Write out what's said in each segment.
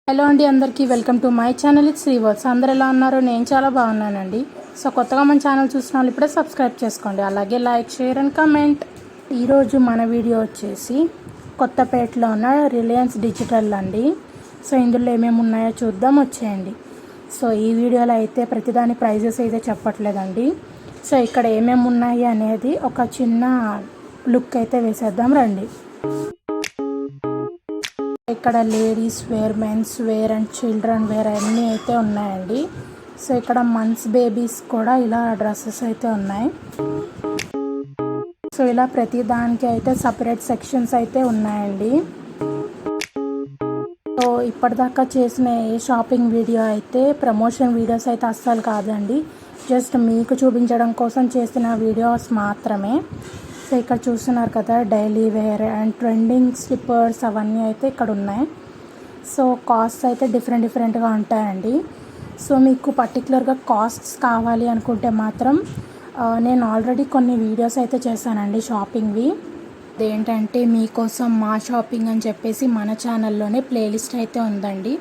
Hello అండి, అందరికీ welcome to my channel. It's శ్రీవర్స్. అందరు ఎలా ఉన్నారు? నేను చాలా బాగున్నానండి. సో కొత్తగా మన ఛానల్ చూసిన వాళ్ళు ఇప్పుడే సబ్స్క్రైబ్ చేసుకోండి, అలాగే లైక్, షేర్ అండ్ కమెంట్. ఈరోజు మన వీడియో వచ్చేసి కొత్తపేటలో ఉన్న రిలయన్స్ డిజిటల్ అండి. సో ఇందులో ఏమేమి ఉన్నాయో చూద్దాం, వచ్చేయండి. సో ఈ వీడియోలో అయితే ప్రతిదాని ప్రైజెస్ అయితే చెప్పట్లేదండి. సో ఇక్కడ ఏమేమి ఉన్నాయి అనేది ఒక చిన్న లుక్ అయితే వేసేద్దాం రండి. ఇక్కడ ladies wear, men's wear and children wear అన్నీ అయితే ఉన్నాయండి. సో ఇక్కడ మంత్స్ బేబీస్ కూడా ఇలా డ్రెస్సెస్ అయితే ఉన్నాయి. సో ఇలా ప్రతి దానికి అయితే సపరేట్ సెక్షన్స్ అయితే ఉన్నాయండి. సో ఇప్పటిదాకా చేసిన ఏ షాపింగ్ వీడియో అయితే ప్రమోషన్ వీడియోస్ అయితే అస్సలు కాదండి, జస్ట్ మీకు చూపించడం కోసం చేసిన వీడియోస్ మాత్రమే. సో ఇక్కడ చూస్తున్నారు కదా, daily wear and trending slippers అవన్నీ అయితే ఇక్కడ ఉన్నాయి. సో కాస్ట్ అయితే డిఫరెంట్గా ఉంటాయండి. సో మీకు పర్టికులర్గా కాస్ట్స్ కావాలి అనుకుంటే మాత్రం నేను ఆల్రెడీ కొన్ని వీడియోస్ అయితే చేశానండి షాపింగ్వి. అదేంటంటే మీకోసం మా షాపింగ్ అని చెప్పేసి మన ఛానల్లోనే ప్లేలిస్ట్ అయితే ఉందండి.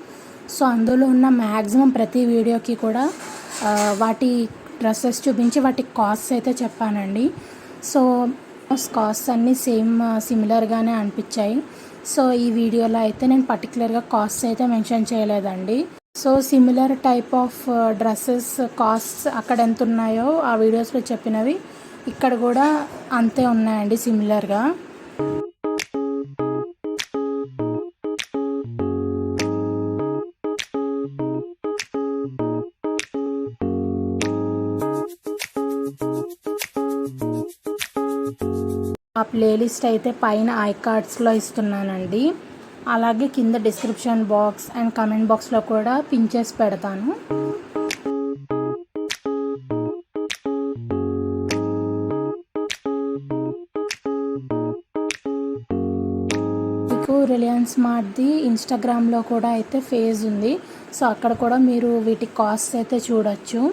సో అందులో ఉన్న మ్యాక్సిమం ప్రతి వీడియోకి కూడా వాటి డ్రెస్సెస్ చూపించి వాటి కాస్ట్స్ అయితే చెప్పానండి. సో కాస్ట్ అన్నీ సిమిలర్గానే అనిపించాయి. సో ఈ వీడియోలో అయితే నేను పర్టికులర్గా కాస్ట్ అయితే మెన్షన్ చేయలేదండి. So similar type of dresses cost అక్కడ ఎంత ఉన్నాయో ఆ వీడియోస్లో చెప్పినవి ఇక్కడ కూడా అంతే ఉన్నాయండి సిమిలర్గా. ఆ ప్లేలిస్ట్ అయితే పైన ఐ కార్డ్స్లో ఇస్తున్నానండి, అలాగే కింద డిస్క్రిప్షన్ బాక్స్ అండ్ కమెంట్ బాక్స్లో కూడా పిన్ చేసి పెడతాను. మీకు రిలయన్స్ మార్ట్ది ఇన్స్టాగ్రామ్లో కూడా అయితే పేజ్ ఉంది. సో అక్కడ కూడా మీరు వీటి కాస్ట్ అయితే చూడొచ్చు.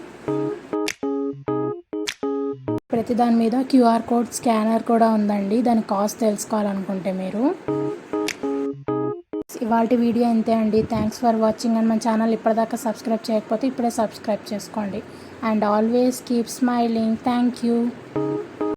ప్రతి దాని మీద క్యూఆర్ కోడ్ స్కానర్ కూడా ఉందండి, దాని కాస్ట్ తెలుసుకోవాలనుకుంటే మీరు. ఇవాళ వీడియో అంతే అండి. Thanks for watching. అండ్ మన ఛానల్ ఇప్పటిదాకా సబ్స్క్రైబ్ చేయకపోతే ఇప్పుడే సబ్స్క్రైబ్ చేసుకోండి. And always keep smiling. Thank you.